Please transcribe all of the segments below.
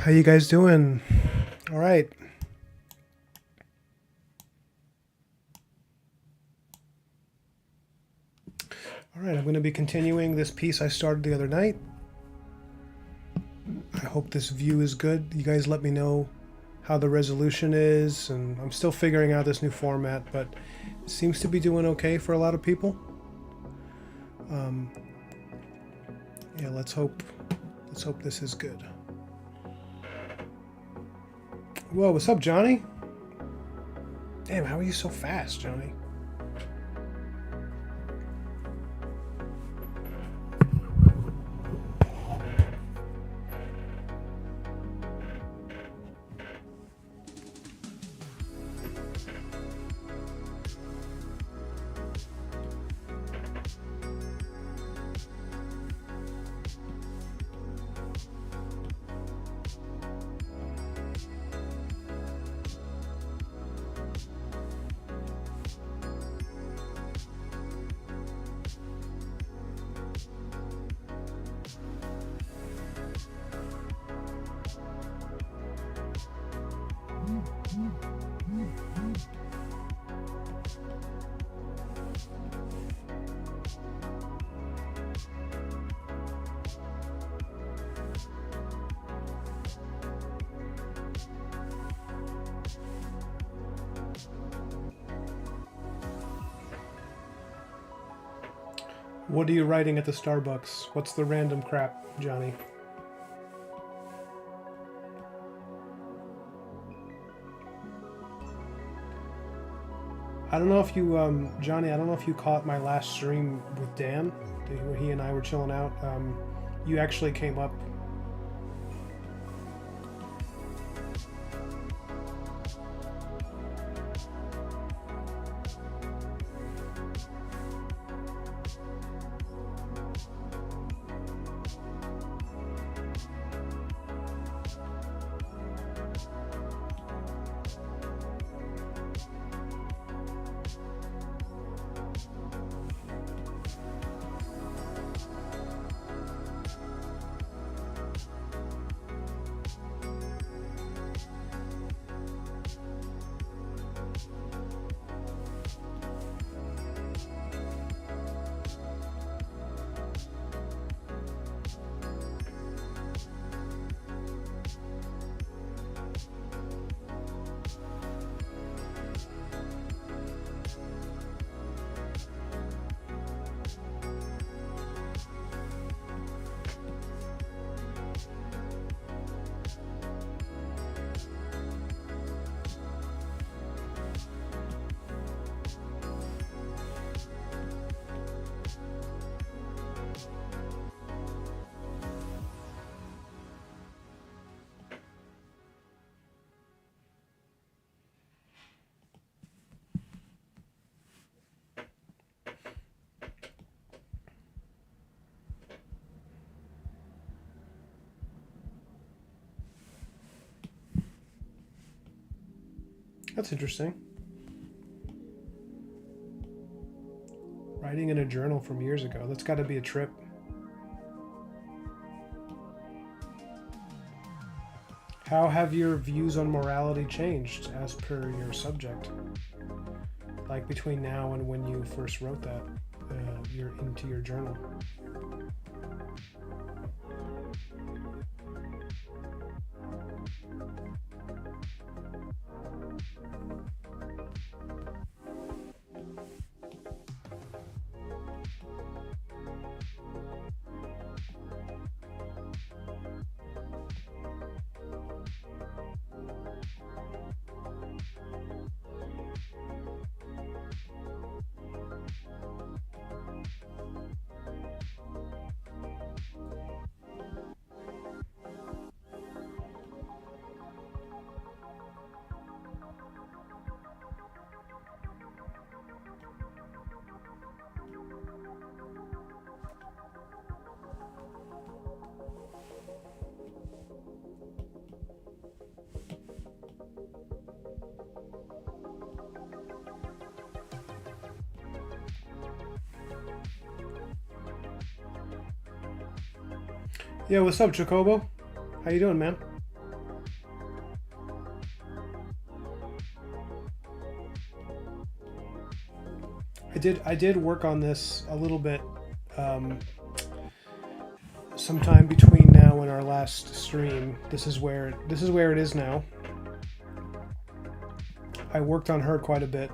How you guys doing? All right. All right, I'm going to be continuing this piece I started the other night. I hope this view is good. You guys let me know how the resolution is, and I'm still figuring out this new format, but it seems to be doing okay for a lot of people. Yeah, let's hope this is good. Whoa, what's up, Johnny? Damn, how are you so fast, Johnny? What are you writing at the Starbucks? What's the random crap, Johnny? I don't know if you, Johnny, I don't know if you caught my last stream with Dan, where he and I were chilling out. You actually came up. That's interesting. Writing in a journal from years ago. That's got to be a trip. How have your views on morality changed as per your subject? Like between now and when you first wrote that, into your journal. Yo, what's up, Jacobo? How you doing, man? I did work on this a little bit, um, sometime between now and our last stream. This is where it is now. I worked on her quite a bit,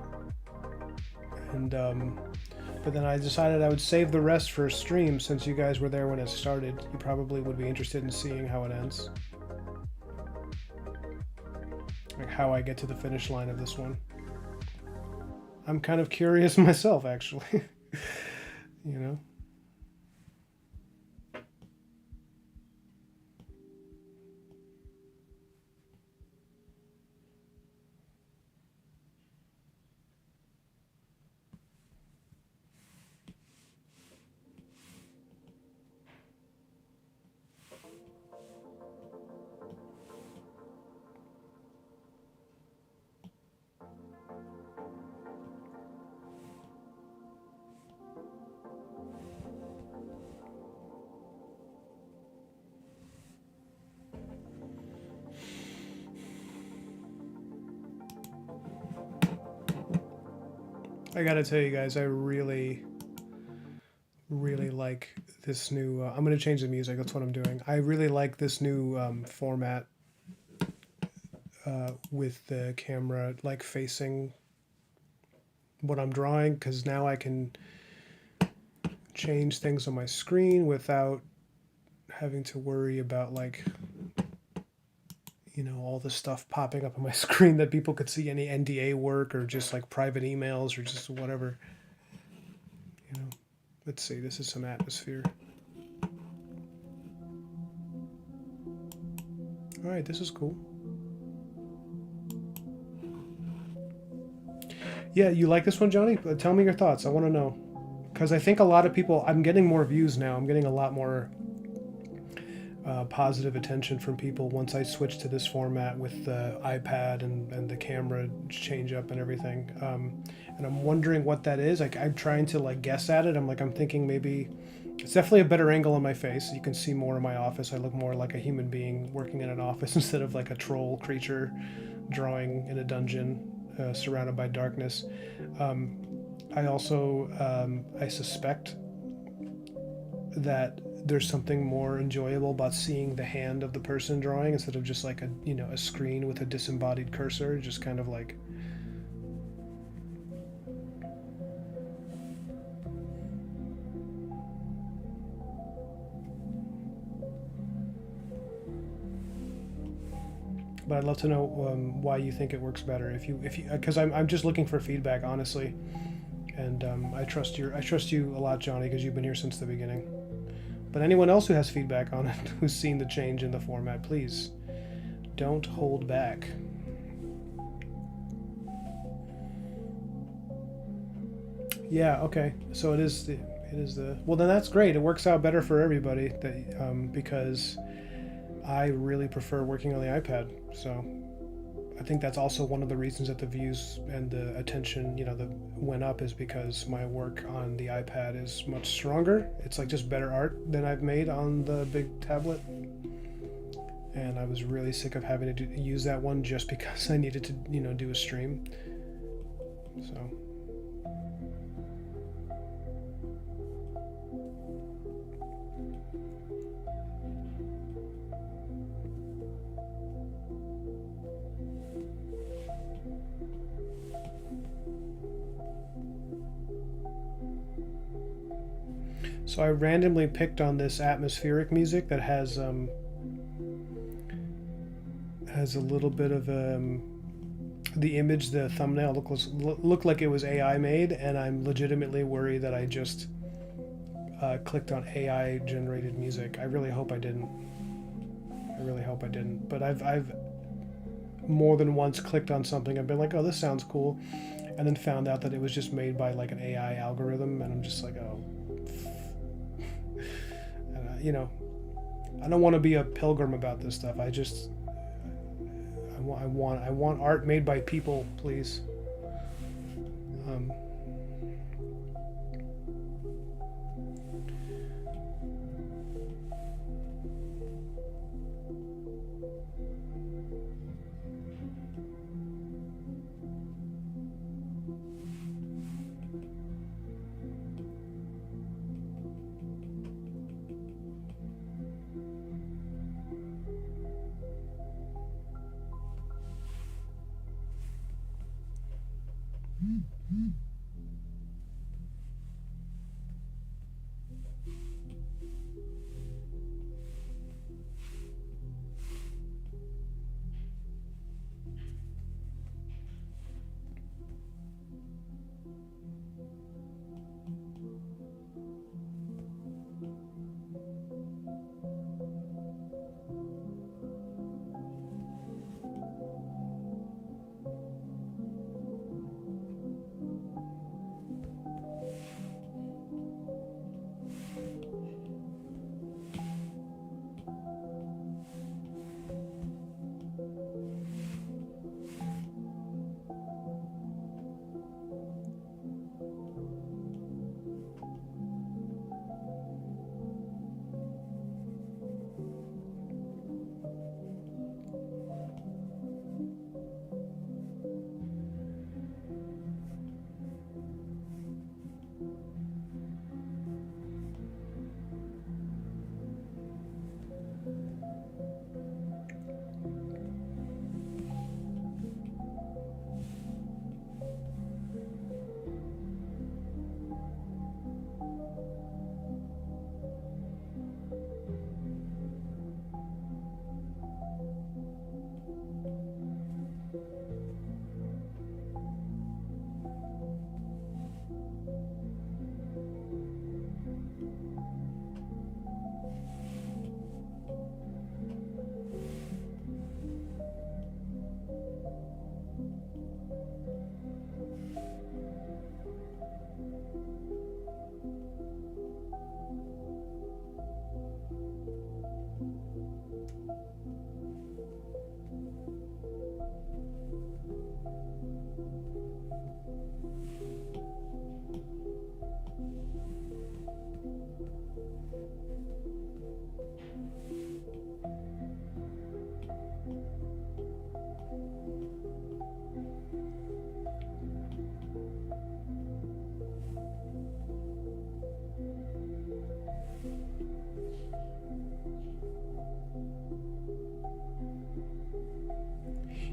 and but then I decided I would save the rest for a stream since you guys were there when it started. You probably would be interested in seeing how it ends, like how I get to the finish line of this one. I'm kind of curious myself, actually. you know. I gotta tell you guys, I really, really like this new. I'm gonna change the music. That's what I'm doing. I really like this new format with the camera like facing what I'm drawing, because now I can change things on my screen without having to worry about like all the stuff popping up on my screen that people could see, any NDA work or just like private emails or just whatever. you know let's see, this is some atmosphere. All right, this is cool. Yeah, you like this one, Johnny? Tell me your thoughts. I want to know, because I think a lot of people. I'm getting more views now. I'm getting a lot more positive attention from people once I switch to this format with the iPad and the camera change up and everything. And I'm wondering what that is. Like, I'm trying to like guess at it. I'm thinking maybe it's definitely a better angle on my face. You can see more of my office. I look more like a human being working in an office instead of like a troll creature drawing in a dungeon surrounded by darkness. I also I suspect that there's something more enjoyable about seeing the hand of the person drawing instead of just like a screen with a disembodied cursor, just kind of like. But I'd love to know why you think it works better. If you, because I'm just looking for feedback, honestly, and I trust you a lot, Johnny, because you've been here since the beginning. But anyone else who has feedback on it, who's seen the change in the format, please don't hold back. Yeah. Okay. So it is the. Well, then that's great. It works out better for everybody. Because I really prefer working on the iPad. So I think that's also one of the reasons that the views and the attention, that went up, is because my work on the iPad is much stronger. It's like just better art than I've made on the big tablet. And I was really sick of having to use that one just because I needed to, do a stream. So. So I randomly picked on this atmospheric music that has a little bit of the image, the thumbnail looked like it was AI made, and I'm legitimately worried that I just clicked on AI generated music. I really hope I didn't. But I've more than once clicked on something. I've been like, oh, this sounds cool, and then found out that it was just made by like an AI algorithm, and I'm just like, oh. I don't want to be a pilgrim about this stuff. I want art made by people, please.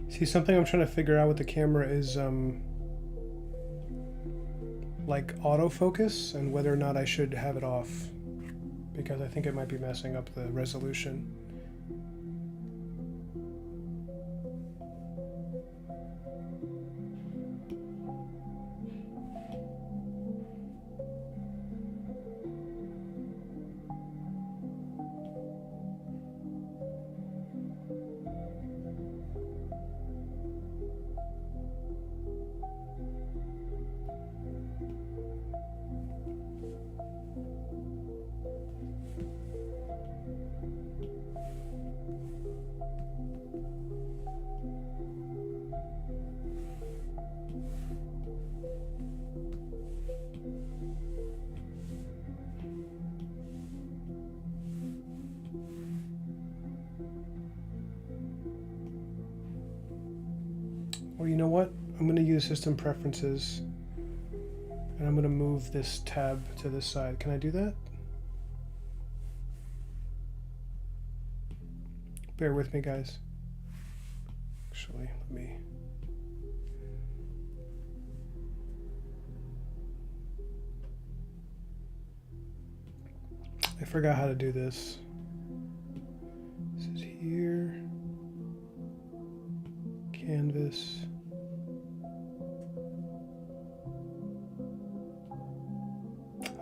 See, something I'm trying to figure out with the camera is like autofocus and whether or not I should have it off, because I think it might be messing up the resolution. Or you know what? I'm going to use system preferences and I'm going to move this tab to this side. Can I do that? Bear with me, guys. Actually, let me... I forgot how to do this. This is here. Canvas.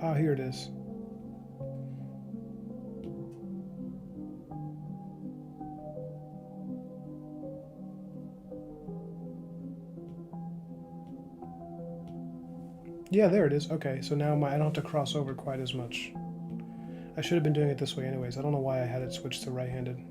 Ah, here it is. Yeah, there it is. Okay, so now I don't have to cross over quite as much. I should have been doing it this way anyways. I don't know why I had it switched to right-handed.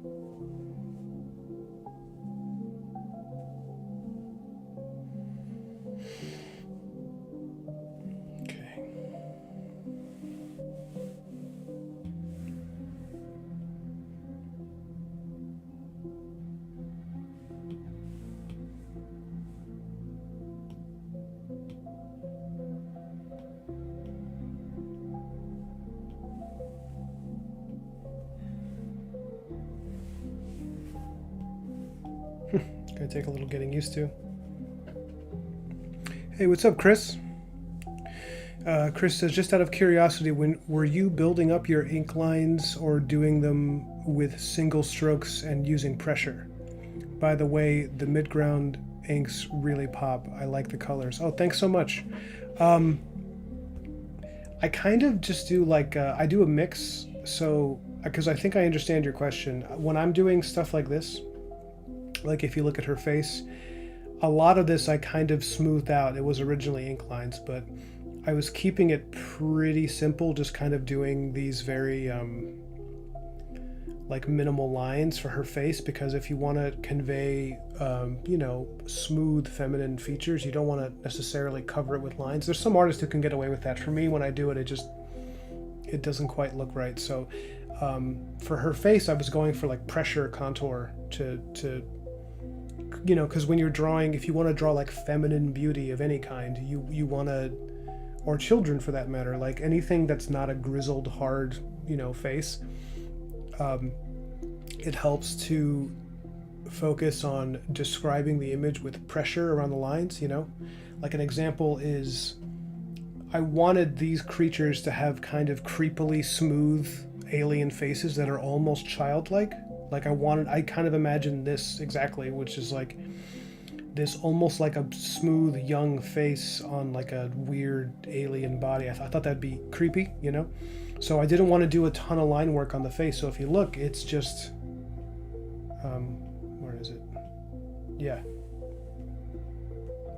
Gonna take a little getting used to. Hey, what's up, Chris? Chris says, just out of curiosity, when were you building up your ink lines or doing them with single strokes and using pressure? By the way, the midground inks really pop. I like the colors. Oh, thanks so much. Um, I kind of just do like I do a mix. So because I think I understand your question. When I'm doing stuff like this, like if you look at her face, a lot of this I kind of smoothed out. It was originally ink lines, but I was keeping it pretty simple, just kind of doing these very like minimal lines for her face, because if you want to convey smooth feminine features, you don't want to necessarily cover it with lines. There's some artists who can get away with that. For me, when I do it, it doesn't quite look right. So for her face, I was going for like pressure contour to because when you're drawing, if you want to draw like feminine beauty of any kind, you want to, or children for that matter, like anything that's not a grizzled hard face, it helps to focus on describing the image with pressure around the lines. Like an example is, I wanted these creatures to have kind of creepily smooth alien faces that are almost childlike. Like I kind of imagined this exactly, which is like this almost like a smooth young face on like a weird alien body. I thought that'd be creepy, So I didn't want to do a ton of line work on the face. So if you look, it's just, where is it? Yeah.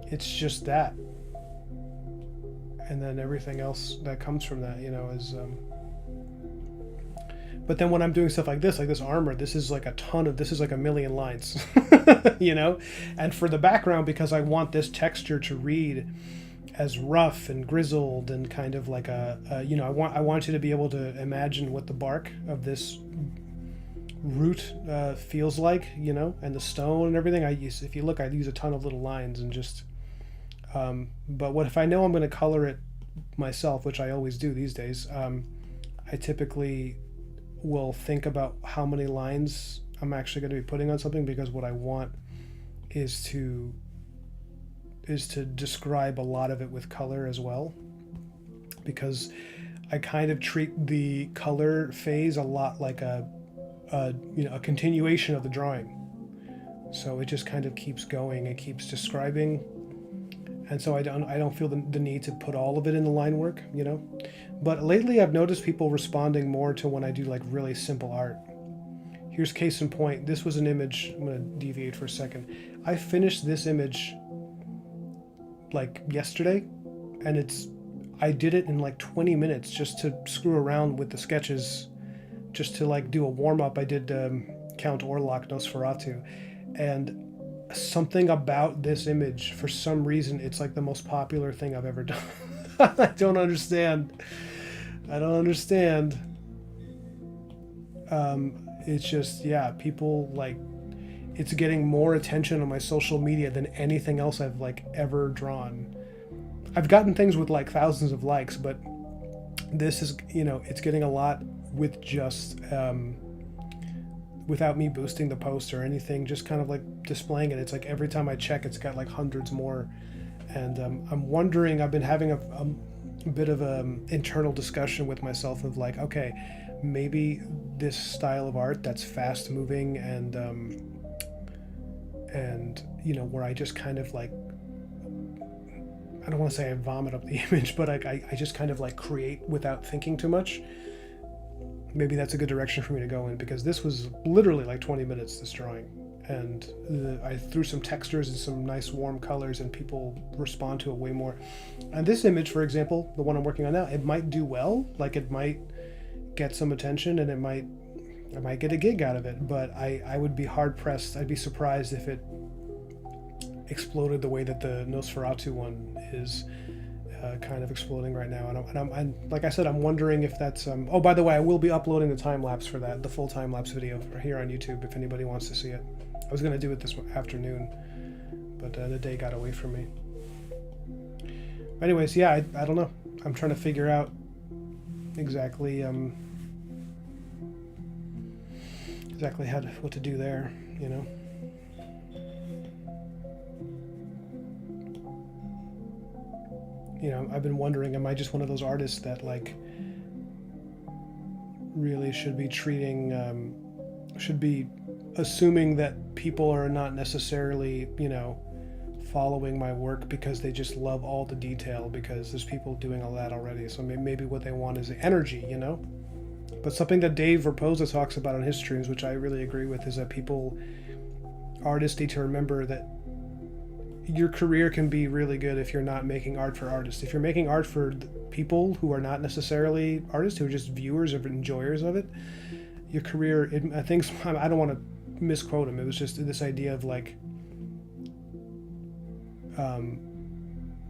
It's just that. And then everything else that comes from that, is, but then when I'm doing stuff like this armor, this is like a million lines, And for the background, because I want this texture to read as rough and grizzled and kind of like I want you to be able to imagine what the bark of this root feels like, and the stone and everything. If you look, I use a ton of little lines and just, but what if I know I'm going to color it myself, which I always do these days, I typically will think about how many lines I'm actually going to be putting on something, because what I want is to describe a lot of it with color as well, because I kind of treat the color phase a lot like a continuation of the drawing. So it just kind of keeps going, it keeps describing, and so I don't feel the need to put all of it in the line work, But lately I've noticed people responding more to when I do like really simple art. Here's case in point. This was an image. I'm going to deviate for a second. I finished this image like yesterday, and I did it in like 20 minutes just to screw around with the sketches, just to like do a warm-up. I did Count Orlok Nosferatu, and something about this image, for some reason, it's like the most popular thing I've ever done. I don't understand. It's just, yeah, people like, it's getting more attention on my social media than anything else I've like ever drawn. I've gotten things with like thousands of likes, but this is, it's getting a lot with just, without me boosting the post or anything, just kind of like displaying it. It's like every time I check, it's got like hundreds more. And I'm wondering, I've been having a bit of an internal discussion with myself of like, okay, maybe this style of art that's fast moving and where I just kind of like, I don't want to say I vomit up the image, but I just kind of like create without thinking too much. Maybe that's a good direction for me to go in, because this was literally like 20 minutes, this drawing. And I threw some textures and some nice warm colors, and people respond to it way more. And this image, for example, the one I'm working on now, it might do well. Like it might get some attention, and I might get a gig out of it. But I would be hard pressed. I'd be surprised if it exploded the way that the Nosferatu one is kind of exploding right now. And I'm like I said, I'm wondering if that's oh, by the way, I will be uploading the time lapse for that, the full time lapse video here on YouTube if anybody wants to see it. I was going to do it this afternoon, but the day got away from me. Anyways, yeah, I don't know. I'm trying to figure out exactly what to do there, I've been wondering, am I just one of those artists that like really should be should be assuming that people are not necessarily, following my work because they just love all the detail, because there's people doing all that already. So maybe what they want is the energy, But something that Dave Raposa talks about on his streams, which I really agree with, is that artists need to remember that your career can be really good if you're not making art for artists. If you're making art for people who are not necessarily artists, who are just viewers or enjoyers of it, your career, I think, I don't want to misquote him. It was just this idea of like,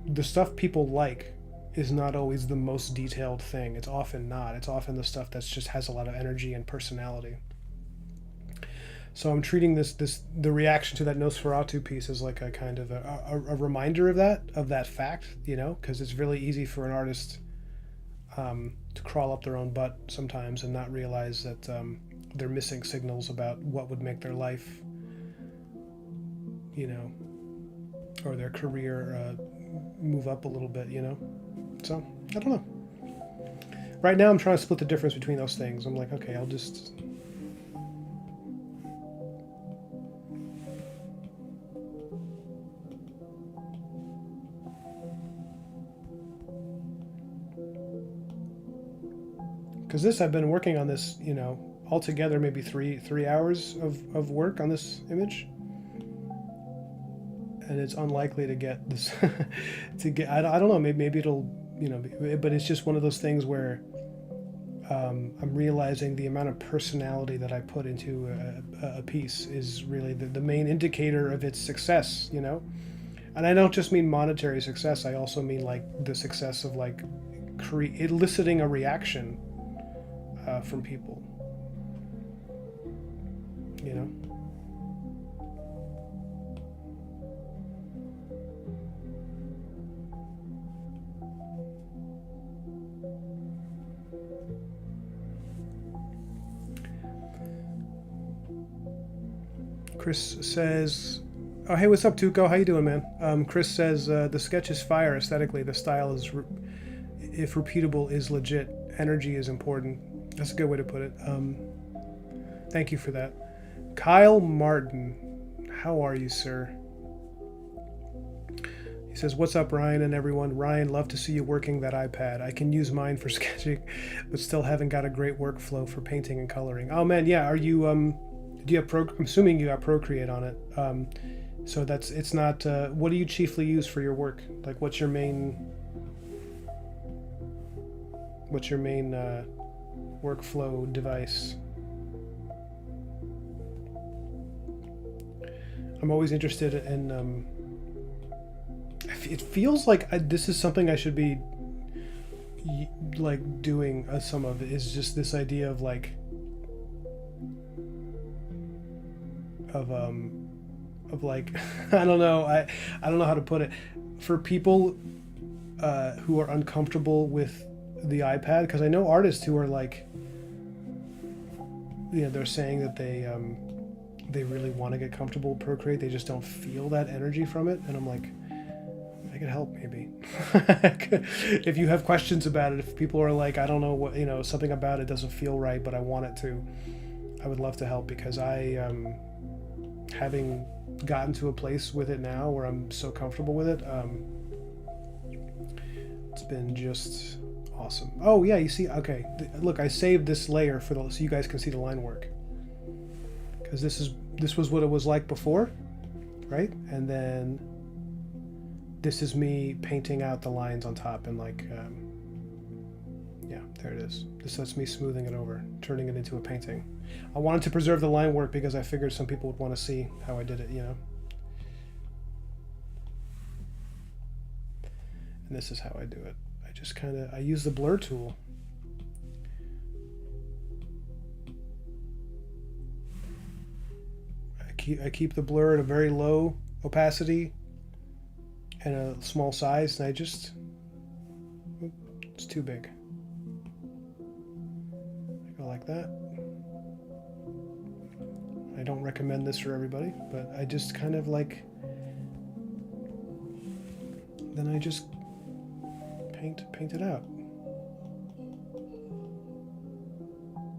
the stuff people like is not always the most detailed thing. It's often not. It's often the stuff that just has a lot of energy and personality. So I'm treating the reaction to that Nosferatu piece as like a kind of a reminder of that fact, because it's really easy for an artist to crawl up their own butt sometimes and not realize that they're missing signals about what would make their life, or their career move up a little bit, So, I don't know. Right now I'm trying to split the difference between those things. I'm like, okay, I'll just... Because I've been working on this, altogether maybe three hours of work on this image. And it's unlikely to get this, I don't know, maybe it'll, but it's just one of those things where I'm realizing the amount of personality that I put into a piece is really the main indicator of its success, And I don't just mean monetary success, I also mean like the success of like eliciting a reaction from people, Chris says, oh, hey, what's up, Tuco? How you doing, man? Chris says, the sketch is fire aesthetically. The style is, if repeatable, is legit. Energy is important. That's a good way to put it. Thank you for that. Kyle Martin, how are you, sir? He says, what's up, Ryan and everyone? Ryan, love to see you working that iPad. I can use mine for sketching, but still haven't got a great workflow for painting and coloring. Oh, man, yeah. Are you, do you have I'm assuming you got Procreate on it. So it's not, what do you chiefly use for your work? Like, what's your main workflow device? I'm always interested in, it feels like this is something I should be like doing some of it, is just this idea of like, of like, I don't know how to put it, for people who are uncomfortable with the iPad, because I know artists who are like, they're saying that they really want to get comfortable with Procreate, they just don't feel that energy from it, and I'm like, I could help maybe. If you have questions about it, if people are like, I don't know what, something about it doesn't feel right, but I want it to, I would love to help, because I having gotten to a place with it now where I'm so comfortable with it, it's been just awesome. Oh yeah, you see, okay, look, I saved this layer so you guys can see the line work, because this was what it was like before, right? And then this is me painting out the lines on top, and like, yeah, there it is. That's me smoothing it over, turning it into a painting. I wanted to preserve the line work because I figured some people would want to see how I did it, And this is how I do it. I just I use the blur tool. I keep the blur at a very low opacity and a small size, and it's too big. I go like that. I don't recommend this for everybody, but I just kind of like, then I just paint it out.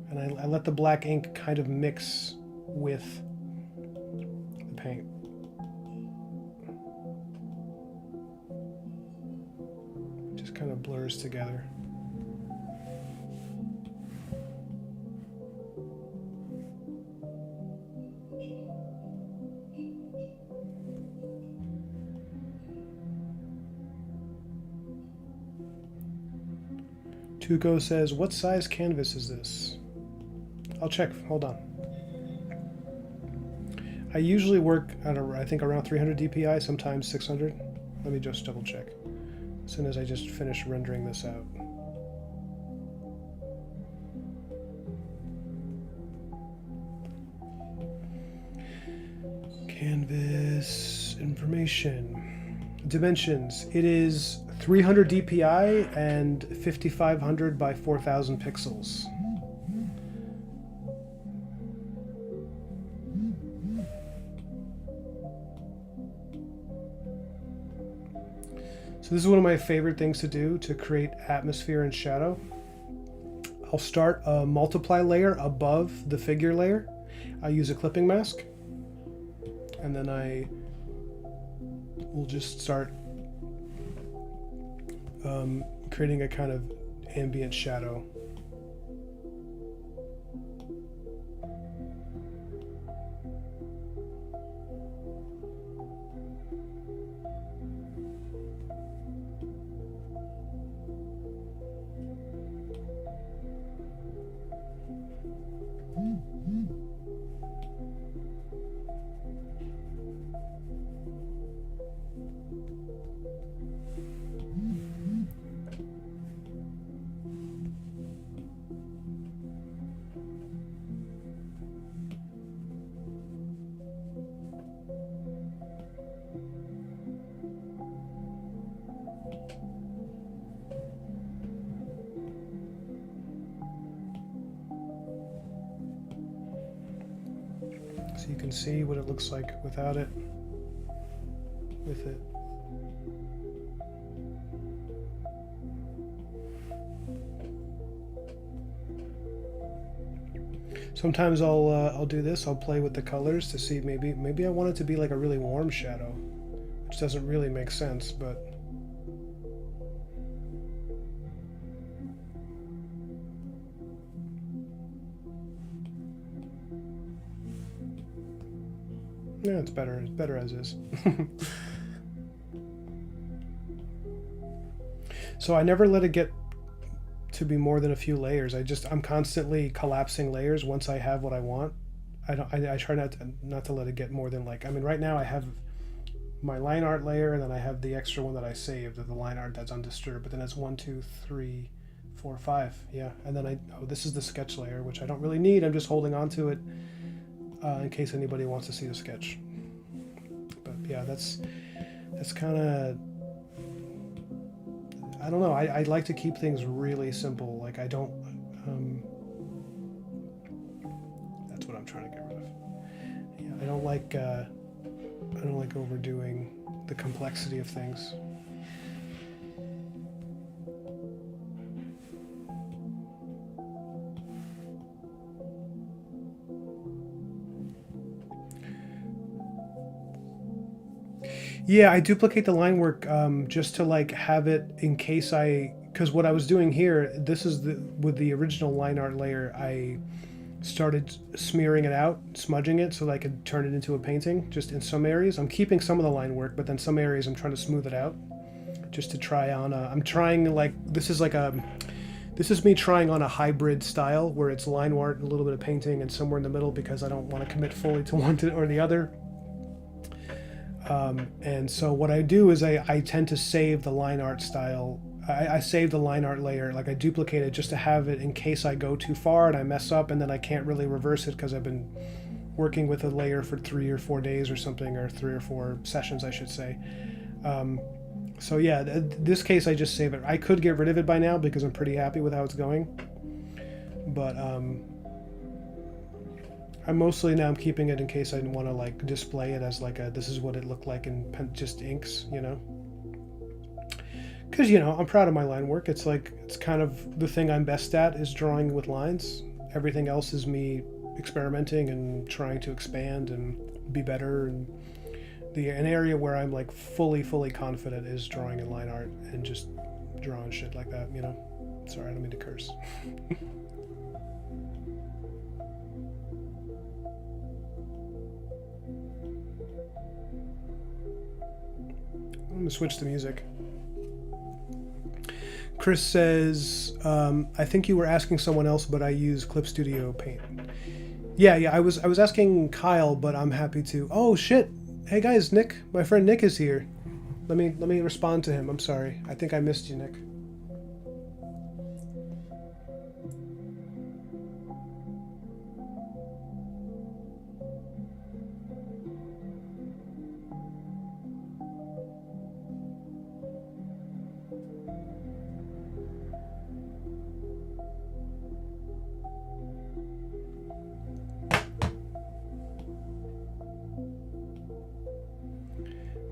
And I let the black ink kind of mix with the paint. Just kind of blurs together. Tuco says, what size canvas is this? I'll check, hold on. I usually work at, I think, around 300 DPI, sometimes 600. Let me just double check. As soon as I just finish rendering this out. Canvas information. Dimensions. It is 300 DPI and 5500 by 4000 pixels. So this is one of my favorite things to do to create atmosphere and shadow. I'll start a multiply layer above the figure layer. I use a clipping mask, and then I will just start creating a kind of ambient shadow. So you can see what it looks like without it, with it. Sometimes I'll do this. I'll play with the colors to see maybe I want it to be like a really warm shadow, which doesn't really make sense, but yeah, it's better. It's better as is. So I never let it get to be more than a few layers. I'm constantly collapsing layers once I have what I want. I try not to let it get more than, like, I mean, right now I have my line art layer, and then I have the extra one that I saved of the line art that's undisturbed, but then it's 1, 2, 3, 4, 5. Yeah. And then this is the sketch layer, which I don't really need. I'm just holding on to it in case anybody wants to see the sketch. But yeah, that's kind of, I don't know. I like to keep things really simple. Like I don't. That's what I'm trying to get rid of. Yeah, I don't like overdoing the complexity of things. Yeah, I duplicate the line work just to like have it in case because what I was doing here, this is with the original line art layer, I started smearing it out, smudging it so that I could turn it into a painting just in some areas. I'm keeping some of the line work, but then some areas I'm trying to smooth it out just to try on I'm trying, like, this is me trying on a hybrid style where it's line art and a little bit of painting and somewhere in the middle because I don't want to commit fully to one or the other. And so what I do is I tend to save the line art style. I save the line art layer, like I duplicate it just to have it in case I go too far and I mess up and then I can't really reverse it because I've been working with a layer for 3 or 4 days or something, or 3 or 4 sessions, I should say. So yeah, this case I just save it. I could get rid of it by now because I'm pretty happy with how it's going. But I'm mostly now keeping it in case I want to like display it as like this is what it looked like in just inks, you know. because I'm proud of my line work. It's like it's kind of the thing I'm best at is drawing with lines. Everything else is me experimenting and trying to expand and be better. And an area where I'm like fully confident is drawing in line art and just drawing shit like that. Sorry, I don't mean to curse. I'm gonna switch to music. Chris says, I think you were asking someone else, but I use Clip Studio Paint. Yeah. I was asking Kyle, but I'm happy to. Oh shit! Hey guys, Nick, my friend Nick is here. Let me respond to him. I'm sorry. I think I missed you, Nick.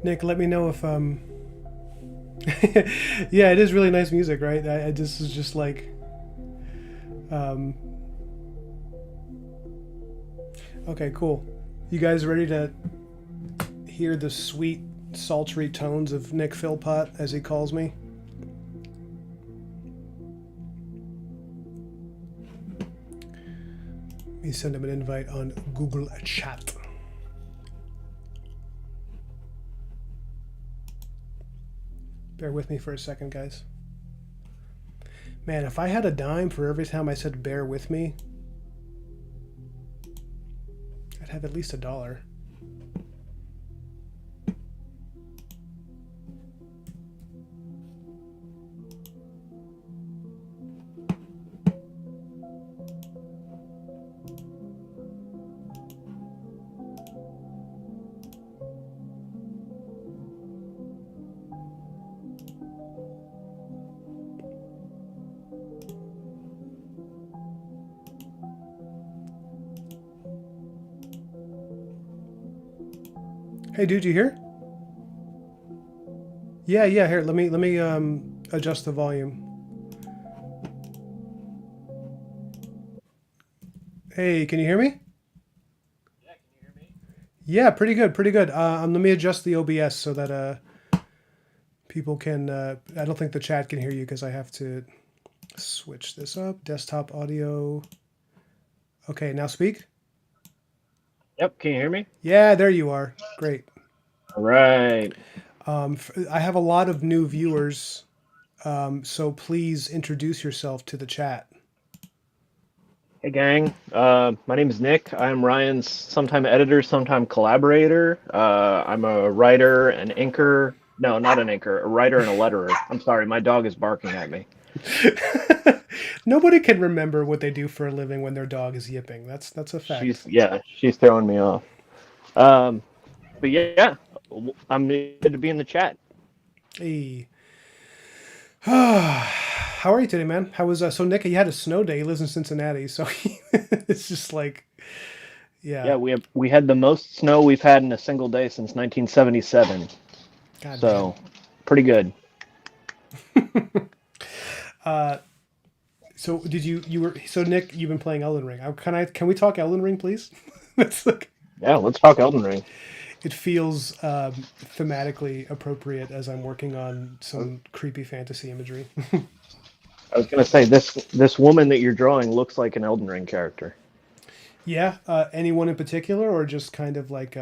Nick, let me know if yeah, it is really nice music, right? This is just like um okay, cool. You guys ready to hear the sweet, sultry tones of Nick Philpott, as he calls me? Let me send him an invite on Google Chat. Bear with me for a second, guys. Man, if I had a dime for every time I said bear with me, I'd have at least $1. Hey, dude, you here? Yeah. Here, let me adjust the volume. Hey, can you hear me? Yeah, can you hear me? Yeah, pretty good, pretty good. Let me adjust the OBS so that people can. I don't think the chat can hear you because I have to switch this up. Desktop audio. Okay, now speak. Yep, can you hear me? Yeah, there you are. Great. All right. I have a lot of new viewers, so please introduce yourself to the chat. Hey, gang. My name is Nick. I'm Ryan's sometime editor, sometime collaborator. I'm a writer, an inker. No, not an inker, a writer and a letterer. I'm sorry, my dog is barking at me. Nobody can remember what they do for a living when their dog is yipping. That's a fact. She's throwing me off. Um, but yeah, I'm good to be in the chat. Hey. How are you today, man? How was so Nick? You had a snow day. He lives in Cincinnati, so it's just like, yeah. Yeah, we had the most snow we've had in a single day since 1977. God damn. So, pretty good. So did you were so Nick? You've been playing Elden Ring. Can we talk Elden Ring, please? That's like Yeah, let's talk Elden Ring. it feels thematically appropriate as I'm working on some creepy fantasy imagery. I was gonna say this woman that you're drawing looks like an Elden Ring character. Yeah. Anyone in particular, or just kind of like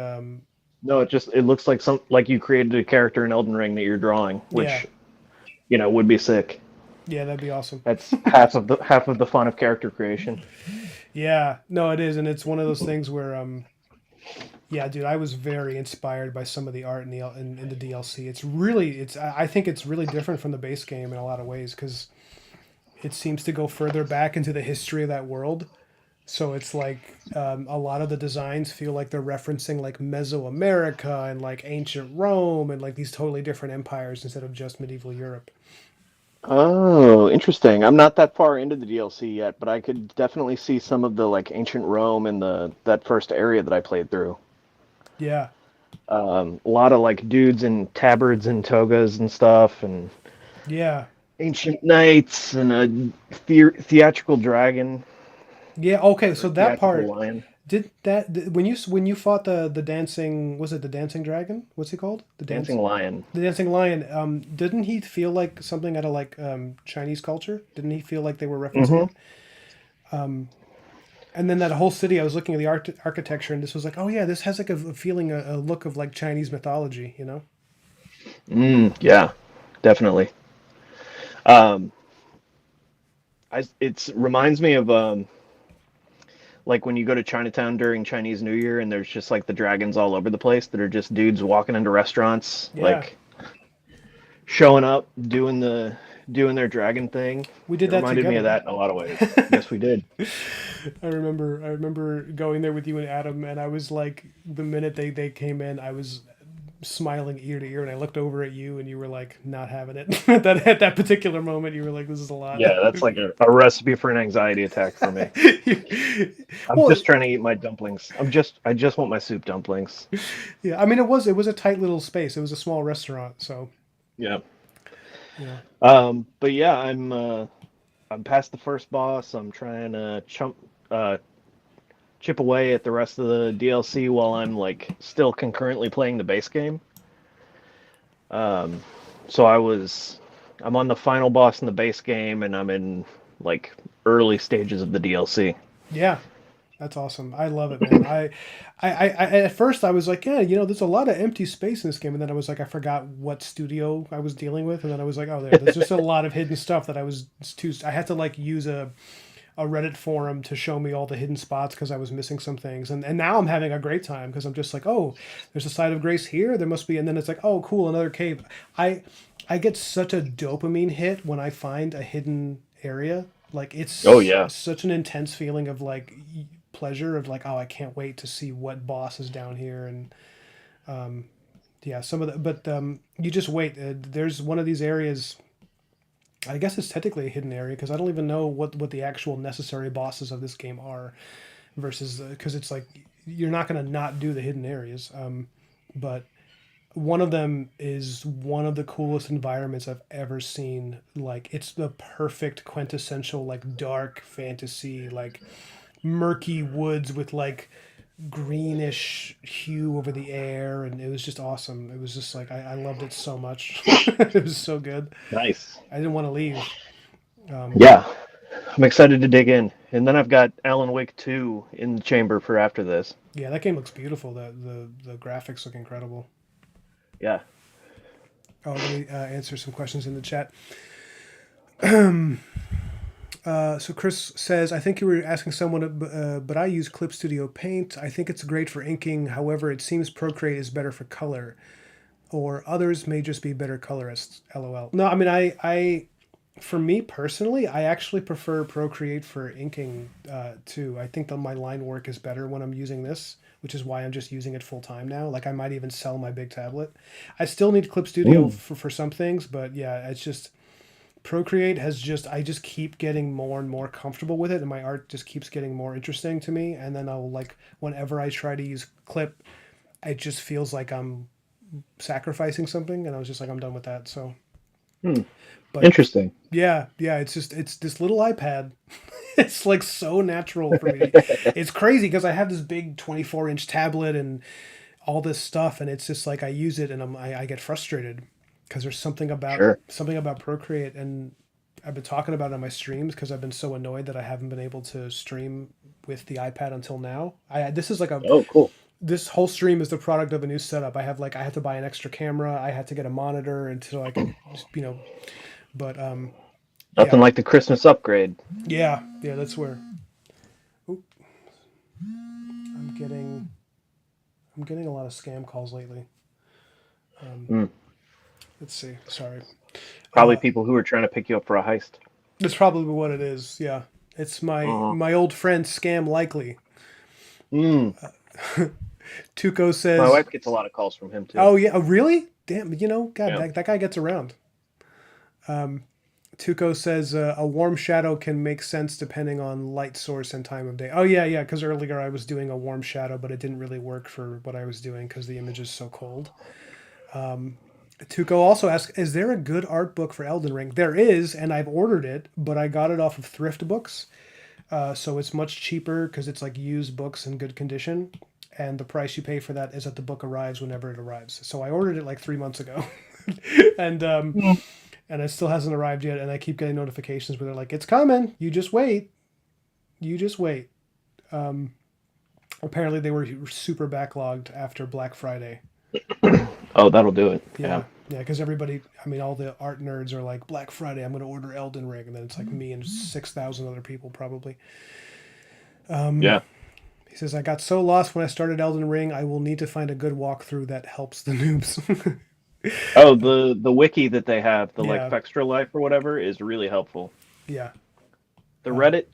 No, it looks like like you created a character in Elden Ring that you're drawing, yeah, which would be sick. yeah, that'd be awesome. That's half of the fun of character creation. Yeah, no, it is, and it's one of those things where yeah, dude, I was very inspired by some of the art in in the DLC. I think it's really different from the base game in a lot of ways because it seems to go further back into the history of that world. So it's like a lot of the designs feel like they're referencing like Mesoamerica and like ancient Rome and like these totally different empires instead of just medieval Europe. Oh, interesting. I'm not that far into the DLC yet, but I could definitely see some of the like ancient Rome in the that first area that I played through. Yeah, A lot of like dudes in tabards and togas and stuff, and Yeah. ancient knights and a theatrical dragon Yeah. Okay. or So that theatrical part lion. when you fought the dancing, was it the dancing dragon? What's he called? Dancing lion. The dancing lion. Didn't he feel like something out of like Chinese culture? Didn't he feel like they were referencing Mm-hmm. it? And then that whole city, I was looking at the architecture, and this was like, oh yeah, this has like a feeling, a look of like Chinese mythology, you know? Yeah, definitely. Um, it reminds me of like when you go to Chinatown during Chinese New Year and there's just like the dragons all over the place that are just dudes walking into restaurants, Yeah, like showing up, doing their dragon thing. we did It that reminded me of together. that in a lot of ways. Yes, we did. I remember going there with you and Adam, and I was like, the minute they came in, I was smiling ear to ear, and I looked over at you, and you were like, not having it. At that particular moment, you were like, this is a lot. Yeah, that's like a recipe for an anxiety attack for me. I'm Well, just trying to eat my dumplings. I just want my soup dumplings. yeah, I mean, it was a tight little space. It was a small restaurant, so Yeah. yeah. But yeah, I'm past the first boss. I'm trying to uh, chip away at the rest of the DLC while I'm like still concurrently playing the base game. Um, so I'm on the final boss in the base game, and I'm in like early stages of the DLC. Yeah, that's awesome. I love it, man. At first I was like, yeah, you know, there's a lot of empty space in this game, and then I was like, I forgot what studio I was dealing with, and then I was like, oh, there's just a lot of hidden stuff that I was too. I had to like use a Reddit forum to show me all the hidden spots because I was missing some things, and now I'm having a great time because I'm just like, oh, there's a side of grace here. There must be, and then it's like, oh, cool, another cave. I I get such a dopamine hit when I find a hidden area. Like Oh it's yeah, such an intense feeling of like pleasure of like, oh, I can't wait to see what boss is down here. And yeah, some of the, but you just wait. There's one of these areas. I guess it's technically a hidden area because I don't even know what the actual necessary bosses of this game are versus because it's like you're not going to not do the hidden areas. But one of them is one of the coolest environments I've ever seen. Like it's the perfect quintessential like dark fantasy, like murky woods with like greenish hue over the air, and it was just awesome. It was just like I loved it so much. It was so good. nice. I didn't want to leave. Yeah, I'm excited to dig in. And then I've got Alan Wake 2 in the chamber for after this. Yeah, that game looks beautiful. The graphics look incredible. Yeah. Oh, let me answer some questions in the chat. So Chris says, I think you were asking someone, but I use Clip Studio Paint. I think it's great for inking. However, it seems Procreate is better for color, or others may just be better colorists. LOL. No, I mean, for me personally, I actually prefer Procreate for inking too. I think that my line work is better when I'm using this, which is why I'm just using it full time now. Like I might even sell my big tablet. I still need Clip Studio Mm, for some things, but yeah, it's just Procreate has just I just keep getting more and more comfortable with it, and my art just keeps getting more interesting to me. And then I'll like whenever I try to use Clip, it just feels like I'm sacrificing something, and I was just like I'm done with that. So, hmm. but Interesting. yeah, yeah, it's this little iPad. It's like so natural for me. It's crazy because I have this big 24-inch tablet and all this stuff, and it's just like I use it and I get frustrated because there's Sure. something about Procreate, and I've been talking about it on my streams because I've been so annoyed that I haven't been able to stream with the iPad until now. I this is like a Oh, cool. this whole stream is the product of a new setup. I had to buy an extra camera. I had to get a monitor until I could but yeah, Nothing like the Christmas upgrade. yeah, that's where oop, I'm getting I'm getting a lot of scam calls lately. Hmm. Let's see. Sorry. Probably people who are trying to pick you up for a heist. That's probably what it is. Yeah. It's Uh-huh. my old friend Scam Likely. Mm. Tuco My says, wife gets a lot of calls from him too. "Oh yeah, oh, really? Damn, God, Yeah. that guy gets around." Tuco says a warm shadow can make sense depending on light source and time of day. Oh yeah, yeah. Because earlier I was doing a warm shadow, but it didn't really work for what I was doing because the image is so cold. Tuco also asks, is there a good art book for Elden Ring? There is, and I've ordered it, but I got it off of Thrift Books. So it's much cheaper because it's like used books in good condition. And the price you pay for that is that the book arrives whenever it arrives. So I ordered it like 3 months ago. and Mm. and it still hasn't arrived yet. And I keep getting notifications where they're like, it's coming. You just wait. You just wait. Apparently they were super backlogged after Black Friday. Oh, that'll do it. Yeah. Yeah, yeah, because everybody, I mean, all the art nerds are like, Black Friday, I'm going to order Elden Ring, and then it's like me and 6,000 other people probably. Yeah. He says, I got so lost when I started Elden Ring, I will need to find a good walkthrough that helps the noobs. Oh, the wiki that they have, the like Yeah, Fextra Life or whatever, is really helpful. yeah, The Reddit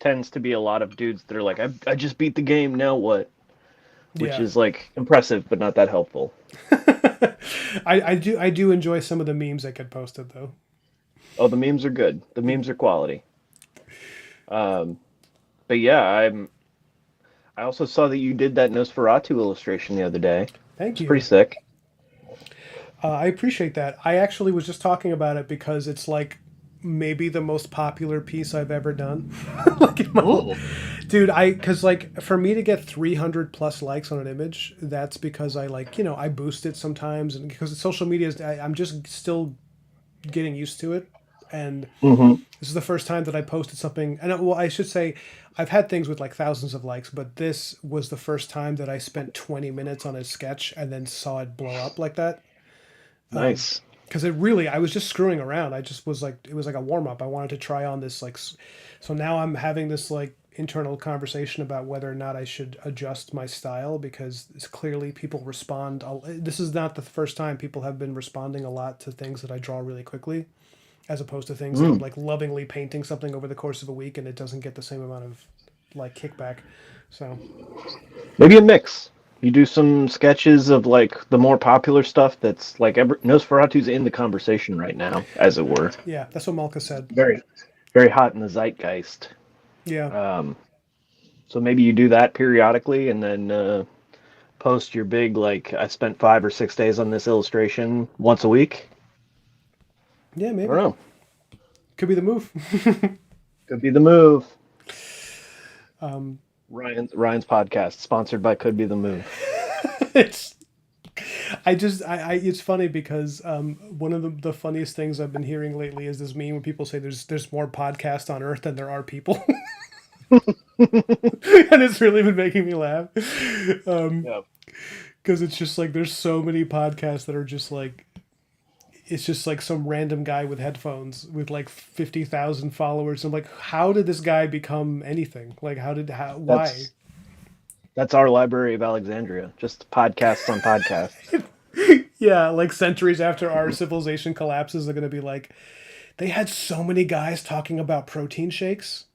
tends to be a lot of dudes that are like, I just beat the game, now what? Which yeah. is like impressive, but not that helpful. I do enjoy some of the memes that get posted though. Oh, the memes are good. The memes are quality. Um, but yeah, I also saw that you did that Nosferatu illustration the other day. Thank It's pretty you. sick. I appreciate that. I actually was just talking about it because it's like maybe the most popular piece I've ever done. like in my whole, Oh. dude, because like for me to get 300 plus likes on an image, that's because I like I boost it sometimes, and because social media is I'm just still getting used to it, and Hmm. this is the first time that I posted something, and well, I should say I've had things with like thousands of likes, but this was the first time that I spent 20 minutes on a sketch and then saw it blow up like that. Nice. Because it really, I was just screwing around. I just was like, it was like a warm up. I wanted to try on this like, so now I'm having this like internal conversation about whether or not I should adjust my style because it's clearly people respond. This is not the first time people have been responding a lot to things that I draw really quickly, as opposed to things that I'm Mm. like lovingly painting something over the course of a week and it doesn't get the same amount of like kickback. So Maybe a mix. You do some sketches of like the more popular stuff that's like Nosferatu's in the conversation right now, as it were. yeah, that's what Malka said. Very, very hot in the zeitgeist. Yeah, Um, so maybe you do that periodically, and then post your big like I spent 5 or 6 days on this illustration once a week. yeah, I don't maybe know. could be the move. Could be the move. um, Ryan's podcast sponsored by Could Be the Move. it's it's funny because one of the funniest things I've been hearing lately is this meme where people say there's more podcasts on Earth than there are people, and it's really been making me laugh. Yeah. Because it's just like there's so many podcasts that are just like it's just like some random guy with headphones with like 50,000 followers. I'm like, how did this guy become anything? Like, why? That's that's our Library of Alexandria. Just podcasts on podcasts. Yeah, like centuries after our civilization collapses, they're gonna be like, they had so many guys talking about protein shakes.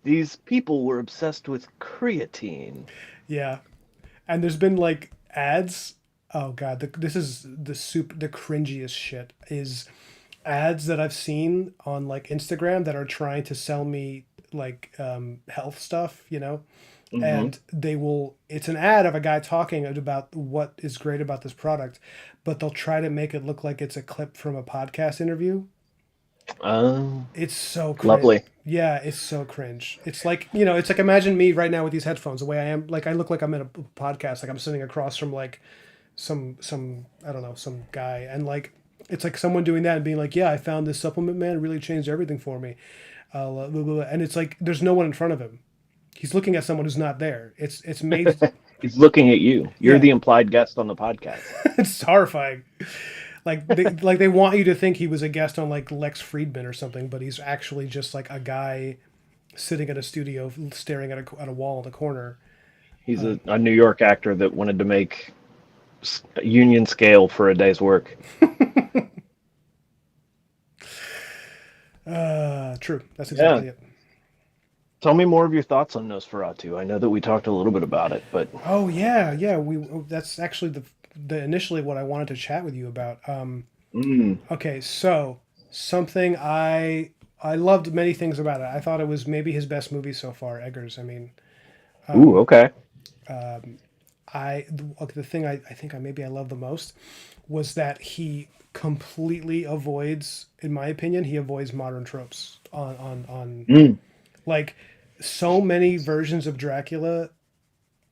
These people were obsessed with creatine. Yeah, and there's been like ads. Oh god, this is the cringiest shit. Is ads that I've seen on like Instagram that are trying to sell me like health stuff, Hmm. and it's an ad of a guy talking about what is great about this product, but they'll try to make it look like it's a clip from a podcast interview. Um, It's so cringe. Lovely. Yeah, it's so cringe. It's like, it's like imagine me right now with these headphones, the way I am, like I look like I'm in a podcast, like I'm sitting across from like some I don't know, some guy, and like it's like someone doing that and being like, "Yeah, I found this supplement, man, it really changed everything for me." Blah, blah, blah. And it's like there's no one in front of him. He's looking at someone who's not there. It's made He's looking at you. You're yeah, the implied guest on the podcast. it's horrifying. Like they want you to think he was a guest on like Lex Friedman or something, but he's actually just like a guy sitting at a studio staring at a wall in the corner. He's a New York actor that wanted to make union scale for a day's work. True. That's Yeah. exactly it. Tell me more of your thoughts on Nosferatu. I know that we talked a little bit about it, but Oh yeah, yeah. That's actually the initially what I wanted to chat with you about. mm, Okay, so something I loved many things about it. I thought it was maybe his best movie so far, Eggers. I mean, ooh, okay. the thing I think I love the most was that he completely avoids, in my opinion, he avoids modern tropes on Mm, like so many versions of Dracula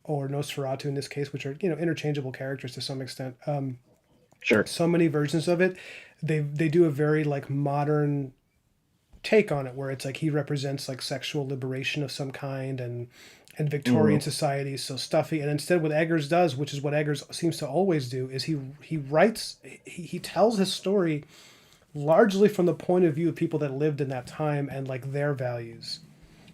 or Nosferatu in this case, which are interchangeable characters to some extent. sure. So many versions of it, they do a very like modern take on it, where it's like he represents like sexual liberation of some kind, and Hmm. Victorian society is so stuffy. And instead, what Eggers does, which is what Eggers seems to always do, is he writes he tells his story largely from the point of view of people that lived in that time and like their values.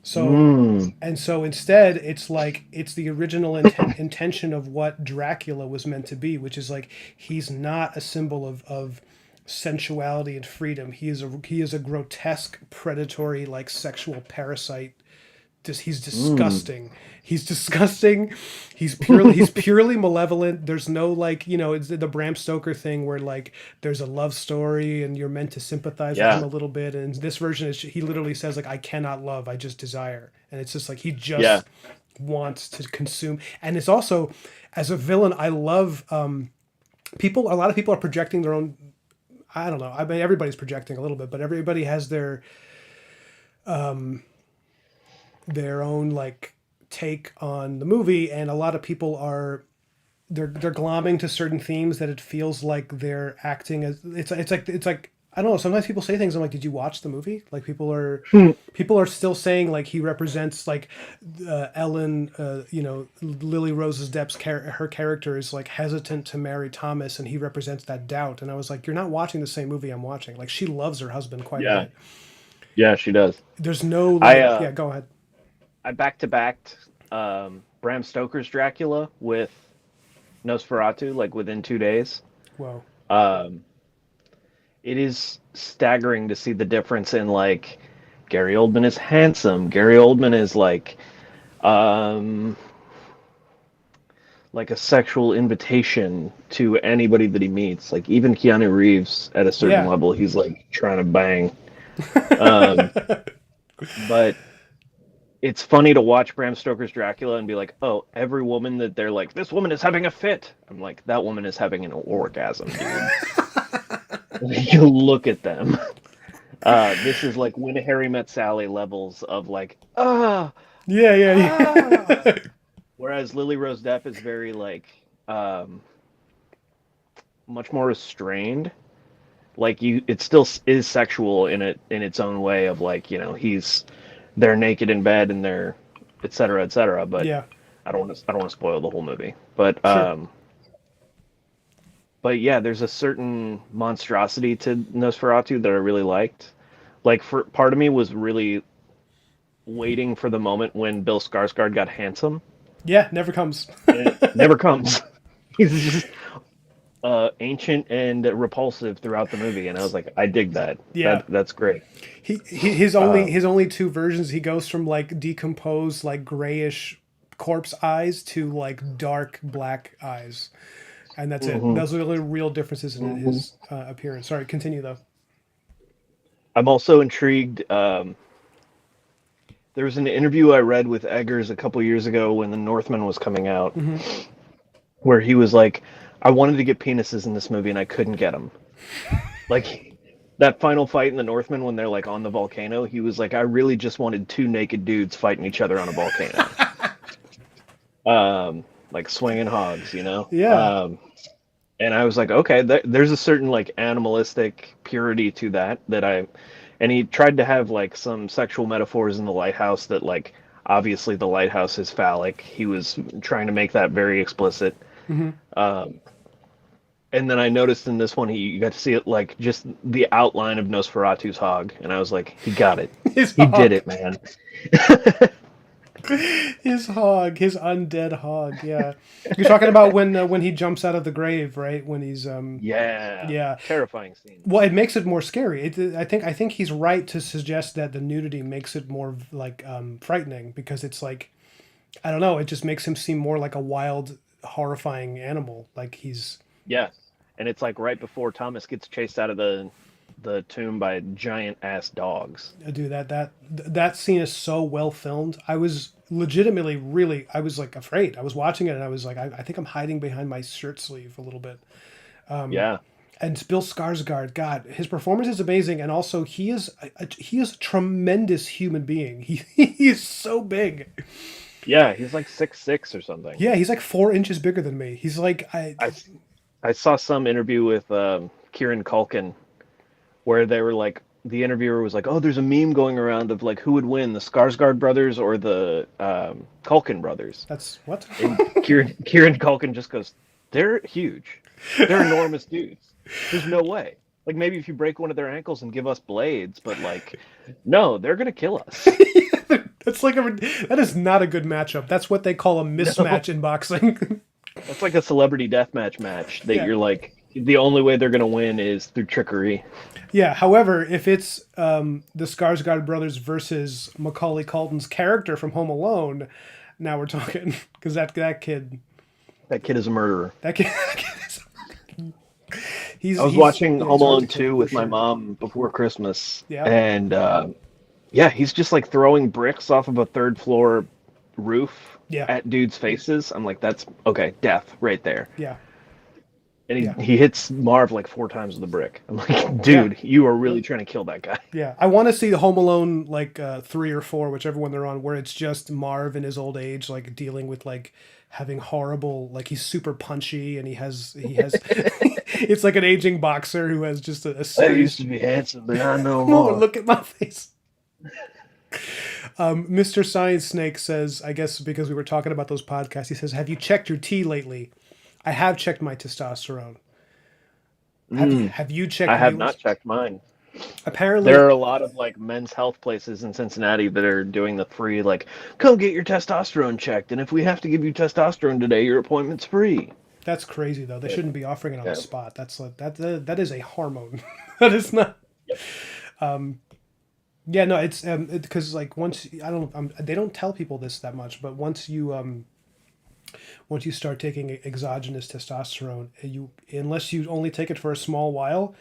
So Mm, and so instead, it's like it's the original intention of what Dracula was meant to be, which is like he's not a symbol of sensuality and freedom. He is a grotesque, predatory, like sexual parasite. He's mm. disgusting. He's disgusting. He's purely malevolent. There's no like it's the Bram Stoker thing where like there's a love story and you're meant to sympathize with him Yeah, a little bit. And this version is he literally says like I cannot love, I just desire. And it's just like he yeah. just wants to consume. And it's also as a villain, I love people. A lot of people are projecting their own. I don't know. I mean, everybody's projecting a little bit, but everybody has their own like take on the movie, and a lot of people are they're glomming to certain themes that it feels like they're acting as it's like I don't know. Sometimes people say things. I'm like, did you watch the movie? Like people are still saying like he represents like Ellen, Lily Rose Depp's her character is like hesitant to marry Thomas, and he represents that doubt. And I was like, you're not watching the same movie I'm watching. Like she loves her husband quite a Yeah, bit. yeah, she does. There's no I like, yeah, go ahead. I back to backed Bram Stoker's Dracula with Nosferatu like within 2 days. Whoa. Um, it is staggering to see the difference in like Gary Oldman is handsome. Gary Oldman is um like a sexual invitation to anybody that he meets. Like even Keanu Reeves at a certain Yeah. level, he's like trying to bang. Um, but it's funny to watch Bram Stoker's Dracula and be like, oh, every woman that they're like, this woman is having a fit. I'm like, that woman is having an orgasm, dude. You look at them. This is like when Harry Met Sally levels of like, Yeah, yeah, ah. yeah. Whereas Lily Rose Depp is very like, um, much more restrained. Like it still is sexual in its own way of like, they're naked in bed and they're et cetera, et cetera. But Yeah, I don't want to spoil the whole movie. But sure. yeah, there's a certain monstrosity to Nosferatu that I really liked. Like for part of me was really waiting for the moment when Bill Skarsgård got handsome, Yeah, never comes. and it never comes. He's just ancient and repulsive throughout the movie, and I was like, I dig that. Yeah. That's great. His only Um, his only two versions, he goes from like decomposed like grayish corpse eyes to like dark black eyes. And that's it. mhm. Those are the only real differences in his appearance. Sorry, continue though. I'm also intrigued. There was an interview I read with Eggers a couple years ago when The Northman was coming out, Hmm. where he was like, I wanted to get penises in this movie and I couldn't get them. Like that final fight in The Northman when they're like on the volcano, he was like, I really just wanted two naked dudes fighting each other on a volcano. Like swinging hogs, you know? Yeah. And I was like, okay, there's a certain like animalistic purity to and he tried to have like some sexual metaphors in the lighthouse that like, obviously the lighthouse is phallic. He was trying to make that very explicit. Hmm. And then I noticed in this one, you got to see it like just the outline of Nosferatu's hog, and I was like, he got it, His he did hog. it, man. His hog. His undead hog. Yeah. You're talking about when he jumps out of the grave, right? When he's Yeah, yeah. terrifying scene. Well, it makes it more scary. I think he's right to suggest that the nudity makes it more like frightening because it's like I don't know. It just makes him seem more like a wild, horrifying animal. Like he's Yeah, and it's like right before Thomas gets chased out of the tomb by giant ass dogs. Dude, that scene is so well filmed. I was legitimately really, I was like afraid. I was watching it and I was like, I think I'm hiding behind my shirt sleeve a little bit. Yeah, And Bill Skarsgård, God, his performance is amazing, and also he is a tremendous human being. He is so big. yeah, he's like 6'6" or something. Yeah, he's like 4 inches bigger than me. He's like I I saw some interview with Kieran Culkin where they were like, the interviewer was like, "Oh, there's a meme going around of like who would win, the Skarsgård brothers or the Culkin brothers?" that's what. And Kieran Culkin just goes, "They're huge. They're enormous dudes. There's no way. Like maybe if you break one of their ankles and give us blades, but like, no, they're gonna kill us." That's like that is not a good matchup. That's what they call a No, mismatch in boxing. that's like a celebrity deathmatch match that Yeah. you're like, the only way they're gonna win is through trickery. Yeah. However, if it's the Skarsgård brothers versus Macaulay Culkin's character from Home Alone, now we're talking because That kid is a murderer. that kid is, I was he's watching yeah, Home he's hard to Alone kill 2 for with my sure. mom before Christmas, Yeah. and yeah, he's just like throwing bricks off of a third floor roof Yeah. at dudes' faces. I'm like, that's okay, death right there. Yeah. And Yeah. he hits Marv like 4 times with a brick. I'm like, Yeah. dude, you are really trying to kill that guy. Yeah. I want to see the Home Alone like 3 or 4, whichever one they're on, where it's just Marv in his old age, like dealing with like having horrible, like he's super punchy and he has it's like an aging boxer who has just a I used serious to be handsome, but not no oh, more. look at my face. Mr. Science Snake says, I guess because we were talking about those podcasts, he says, "Have you checked your T lately?" I have checked my testosterone. Mm, Have you I checked have not yours? checked mine. There Apparently, are a lot of like men's health places in Cincinnati that are doing the free, like, come get your testosterone checked, and if we have to give you testosterone today, your appointment's free. that's crazy though. They But, shouldn't be offering it on the yeah. spot. That's like that is a hormone. That is not. Yep. Yeah, no, it's because like once I don't they don't tell people this that much, but once you start taking exogenous testosterone, you unless you only take it for a small while,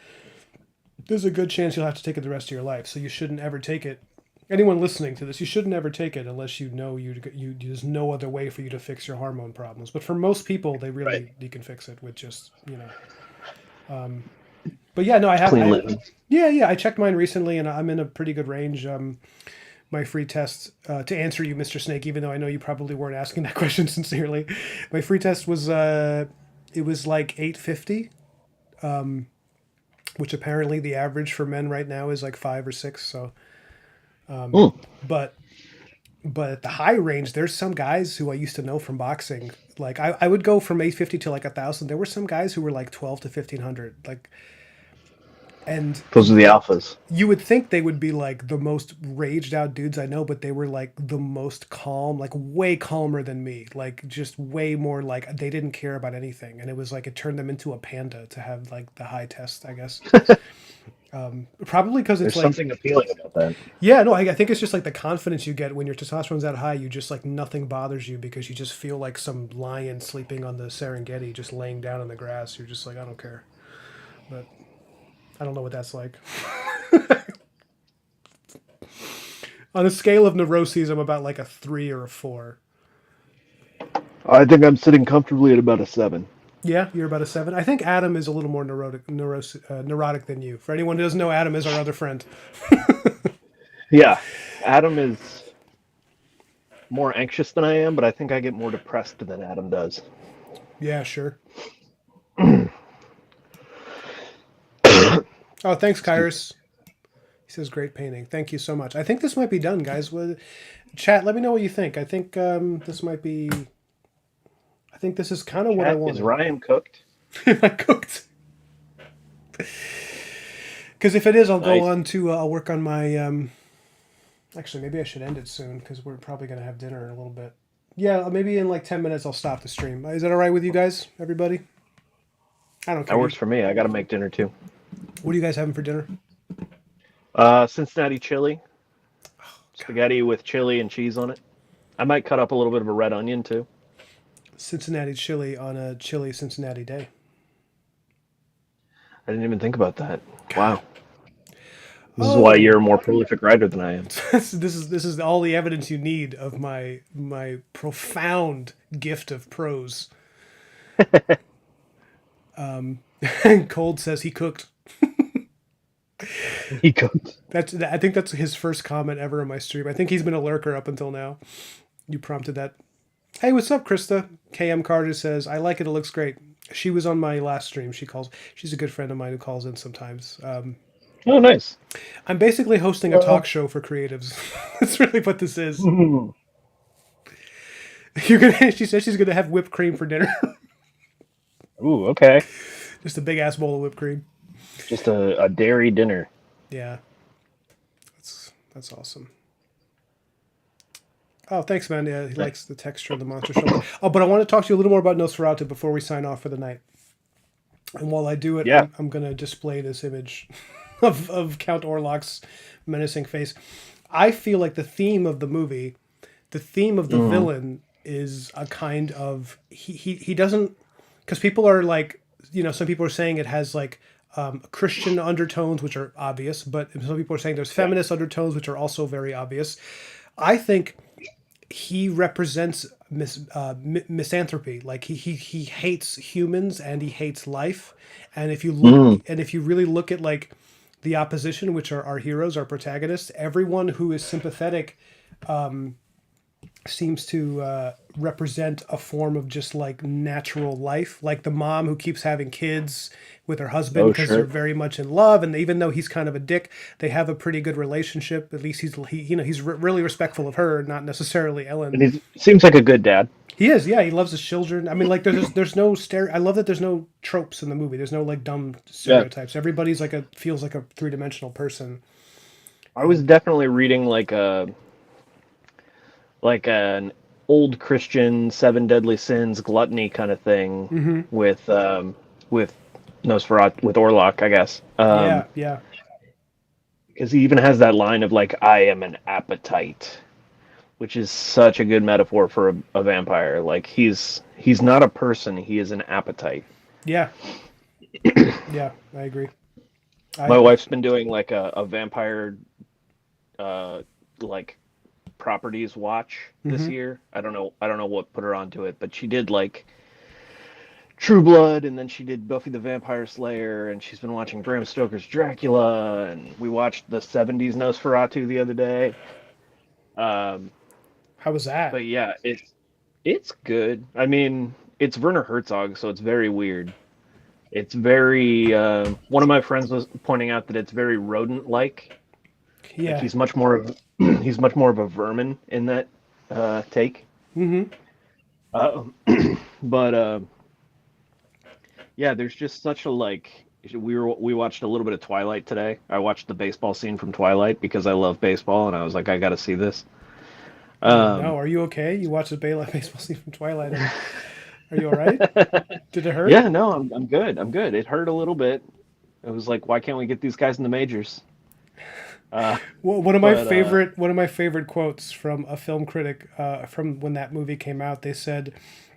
there's a good chance you'll have to take it the rest of your life. So you shouldn't ever take it. Anyone listening to this, you shouldn't ever take it unless you know there's no other way for you to fix your hormone problems. But for most people, Right. you can fix it with just But yeah, no, I have Clean living. yeah, I checked mine recently and I'm in a pretty good range. My free test to answer you, Mr. Snake, even though I know you probably weren't asking that question sincerely. My free test was it was like 850, which apparently the average for men right now is like 5 or 6. So, Mm. but at the high range, there's some guys who I used to know from boxing. Like I would go from 850 to like 1,000. There were some guys who were like 12 to 1,500. Like and Those are the alphas. you would think they would be like the most raged out dudes I know, but they were like the most calm, like way calmer than me, like just way more like they didn't care about anything. And it was like it turned them into a panda to have like the high test, I guess. Probably because it's There's like, something appealing about that. yeah, no, I think it's just like the confidence you get when your testosterone's that high. You just like nothing bothers you because you just feel like some lion sleeping on the Serengeti, just laying down in the grass. You're just like, I don't care. But I don't know what that's like. On a scale of neuroses, I'm about like a 3 or a 4. I think I'm sitting comfortably at about a 7. Yeah, you're about a 7. I think Adam is a little more neurotic than you. For anyone who doesn't know, Adam is our other friend. Yeah, Adam is more anxious than I am, but I think I get more depressed than Adam does. Yeah, sure. Oh, thanks, Excuse me. Kyrus. He says great painting. Thank you so much. I think this might be done, guys. Chat, let me know what you think. I think this might be. I think this is kind of what I Chat, is wanted. Ryan cooked? I cooked. Because if it is, I'll go Nice. on to. I'll work on my. Actually, maybe I should end it soon because we're probably gonna have dinner in a little bit. Yeah, maybe in like 10 minutes I'll stop the stream. Is that all right with you guys, everybody? I don't That care. works for me. I got to make dinner too. What are you guys having for dinner? Cincinnati chili, God, spaghetti with chili and cheese on it. I might cut up a little bit of a red onion too. Cincinnati chili on a chilly Cincinnati day. I didn't even think about that. God, Wow. This is why you're Oh, a more prolific writer than I am. this is all the evidence you need of my profound gift of prose. Cold says he cooked. He goes, I think that's his first comment ever in my stream. I think he's been a lurker up until now. You prompted that. Hey, what's up, Krista? KM Carter says, I like it. It looks great. She was on my last stream. She's a good friend of mine who calls in sometimes. oh, nice. I'm basically hosting a talk show for creatives. That's really what this is. Ooh, She says she's gonna have whipped cream for dinner. okay. Just a big ass bowl of whipped cream. Just a dairy dinner. Yeah, that's awesome. Oh, thanks, man. Yeah, he likes the texture of the monster shoulder. Oh, but I want to talk to you a little more about Nosferatu before we sign off for the night. And while I do it, Yeah. I'm going to display this image of Count Orlok's menacing face. I feel like the theme of the villain is a kind of he doesn't, because people are like, some people are saying it has like Christian undertones, which are obvious, but some people are saying there's feminist undertones, which are also very obvious. I think he represents misanthropy. Like he hates humans and he hates life. And if you really look at like the opposition, which are our heroes, our protagonists, everyone who is sympathetic seems to represent a form of just like natural life, like the mom who keeps having kids with her husband Oh, because they're sure. very much in love, and even though he's kind of a dick, they have a pretty good relationship. At least he's really respectful of her, not necessarily And Ellen. he seems like a good dad. He is, yeah. He loves his children. I mean, like there's no I love that there's no tropes in the movie. There's no like dumb Yeah. stereotypes. Everybody's like feels like a three-dimensional person. I was definitely reading like an old Christian Seven Deadly Sins gluttony kind of thing Mm-hmm. with Nosferatu with Orlok, I guess. Yeah, yeah, Because he even has that line of like, "I am an appetite," which is such a good metaphor for a vampire. Like he's not a person; he is an appetite. yeah, yeah. I agree. My I wife's been doing like a vampire uh, like properties watch this mm-hmm. year. I don't know what put her onto it, but she did like True Blood, and then she did Buffy the Vampire Slayer, and she's been watching Bram Stoker's Dracula, and we watched the '70s Nosferatu the other day. Um, How was that? but yeah, it's good. I mean, it's Werner Herzog, so it's very weird. It's very. One of my friends was pointing out that it's very rodent-like. Like Yeah. he's much more of a vermin in that take. Mm-hmm. Uh, but yeah, there's just such a like. We watched a little bit of Twilight today. I watched the baseball scene from Twilight because I love baseball, and I was like, I got to see this. Oh no, Um, are you okay? You watched the baseball scene from Twilight. Are you all right? Did it hurt? yeah, no, I'm good. I'm good. It hurt a little bit. It was like, why can't we get these guys in the majors? Uh, Well, but one of my favorite quotes from a film critic from when that movie came out. They said,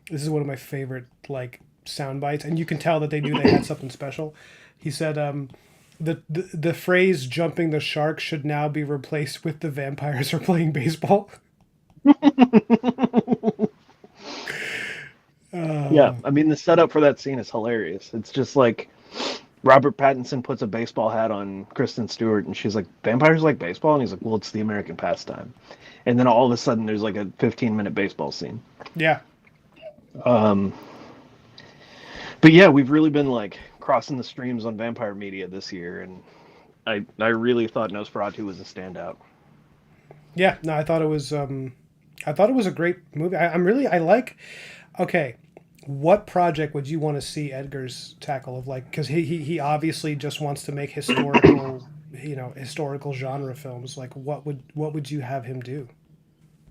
"This is one of my favorite like sound bites," and you can tell that they had something special. He said, the phrase "jumping the shark" should now be replaced with "the vampires are playing baseball." yeah, Uh, I mean the setup for that scene is hilarious. It's just like Robert Pattinson puts a baseball hat on Kristen Stewart, and she's like, "Vampires like baseball," and he's like, "Well, it's the American pastime." And then all of a sudden, there's like a 15-minute baseball scene. yeah, Um, but yeah, we've really been like crossing the streams on vampire media this year, and I really thought Nosferatu was a standout. yeah. No, I thought it was a great movie. I like. Okay, what project would you want to see Edgar's tackle of, like, because he obviously just wants to make historical genre films. Like what would you have him do?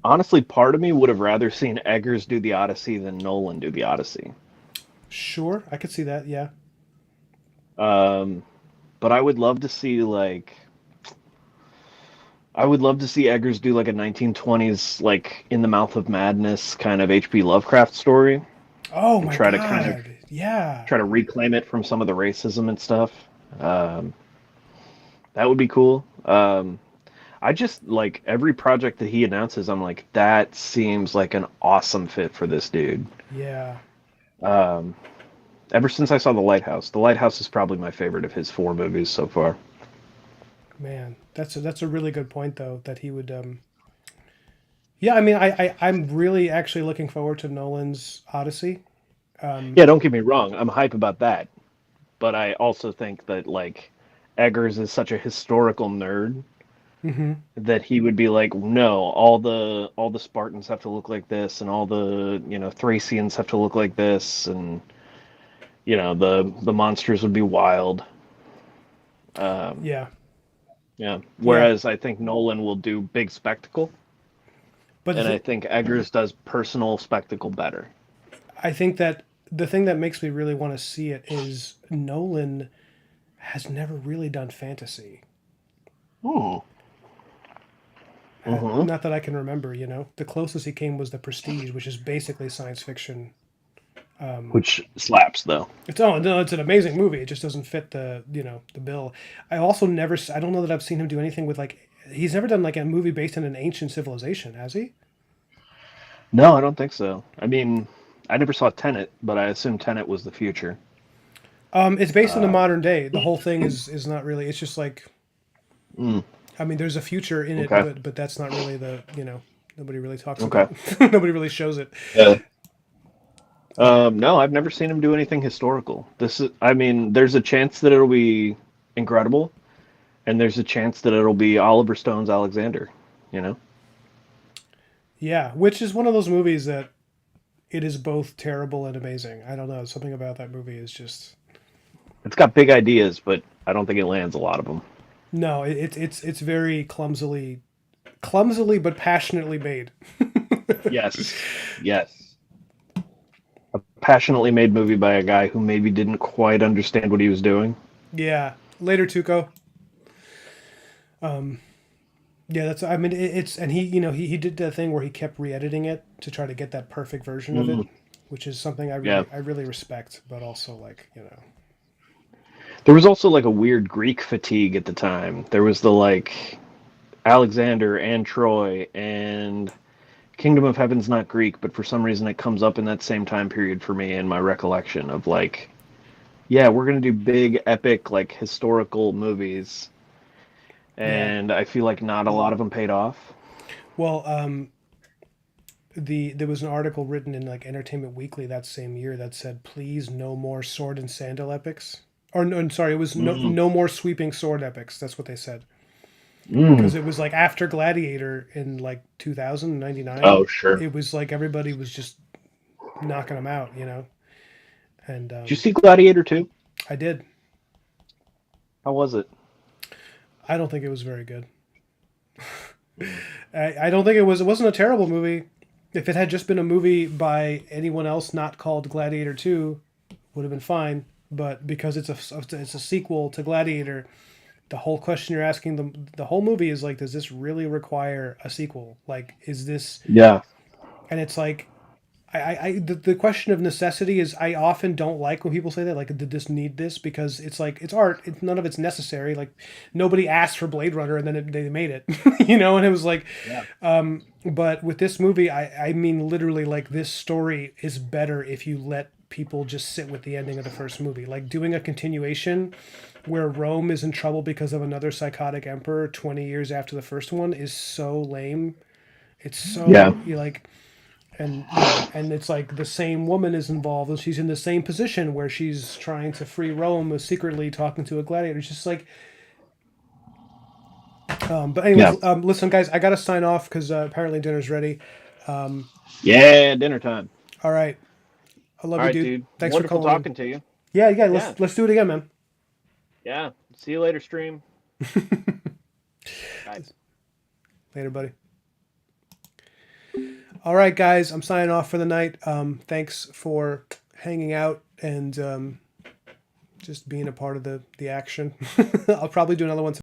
Honestly, part of me would have rather seen Eggers do the Odyssey than Nolan do the Odyssey. Sure, I could see that. Yeah. Um, but I would love to see Eggers do like a 1920s like In the Mouth of Madness kind of H.P. Lovecraft story Oh and my try to kind of God. Yeah. reclaim it from some of the racism and stuff. Um, that would be cool. I just like every project that he announces, I'm like, that seems like an awesome fit for this dude. Yeah. Um, Ever since I saw The Lighthouse is probably my favorite of his four movies so far. Man, that's a really good point though that he would yeah, I mean I'm really actually looking forward to Nolan's Odyssey. Yeah, don't get me wrong, I'm hype about that, but I also think that like Eggers is such a historical nerd Hmm. that he would be like, no, all the Spartans have to look like this, and all the Thracians have to look like this, and the monsters would be wild. Um, Yeah. yeah. Yeah. Whereas I think Nolan will do big spectacle, But and I think Eggers does personal spectacle better. I think that the thing that makes me really want to see it is Nolan has never really done fantasy. Hmm. Mm-hmm. Not that I can remember, you know. The closest he came was The Prestige, which is basically science fiction. Which slaps though. It's oh no, it's an amazing movie. It just doesn't fit the bill. I also never I don't know that I've seen him do anything with like he's never done like a movie based in an ancient civilization, has he? No, I don't think so. I mean, I never saw Tenet, but I assume Tenet was the future. It's based in the Uh, modern day. The whole thing is not really. It's just like mm, I mean, there's a future in it, okay. but that's not really the nobody really talks Okay. about. Nobody really shows it. Yeah. No, I've never seen him do anything historical. I mean, there's a chance that it'll be incredible, and there's a chance that it'll be Oliver Stone's Alexander. You know, Yeah, which is one of those movies that it is both terrible and amazing. I don't know. Something about that movie is just it's got big ideas, but I don't think it lands a lot of them. no. It's very clumsily but passionately made. Yes, yes. A passionately made movie by a guy who maybe didn't quite understand what he was doing. Yeah. Later, Tuco. Yeah, that's. I mean, it's and he did the thing where he kept re-editing it to try to get that perfect version of it, Mm, which is something yeah. I really respect, but also like There was also like a weird Greek fatigue at the time. There was the like Alexander and Troy and Kingdom of Heaven's not Greek, but for some reason it comes up in that same time period for me in my recollection of like, yeah, we're gonna do big, epic, like historical movies, yeah. and I feel like not a lot of them paid off. Well, there was an article written in like Entertainment Weekly that same year that said, "Please, no more sword and sandal epics." Or no, I'm sorry, it was Mm, no more sweeping sword epics. That's what they said mm. because it was like after Gladiator in like 2099. Oh, sure. It was like everybody was just knocking them out, and Did you see Gladiator 2? I did. How was it? I don't think it was very good. Mm. I don't think it was. It wasn't a terrible movie. If it had just been a movie by anyone else not called Gladiator 2, would have been fine. But because it's a sequel to Gladiator, the whole question you're asking the whole movie is like, does this really require a sequel? Like, is this? Yeah. And it's like, the question of necessity is I often don't like when people say that like did this need this because it's like it's art none of it's necessary like nobody asked for Blade Runner and then they made it and it was like Yeah. but with this movie I mean literally like this story is better if you let people just sit with the ending of the first movie like doing a continuation where Rome is in trouble because of another psychotic emperor 20 years after the first one is so lame. It's Yeah. so you like and and it's like the same woman is involved and she's in the same position where she's trying to free Rome secretly talking to a gladiator. It's just like but Yeah. anyways, listen guys, I gotta sign off because apparently dinner's ready. Yeah. Dinner time. All right, I love All you, right, dude. dude. Thanks for Wonderful calling in. talking to you. Yeah, Yeah. let's do it again, man. Yeah. See you later, stream. Bye. Later, buddy. All right, guys, I'm signing off for the night. Thanks for hanging out and just being a part of the action. I'll probably do another one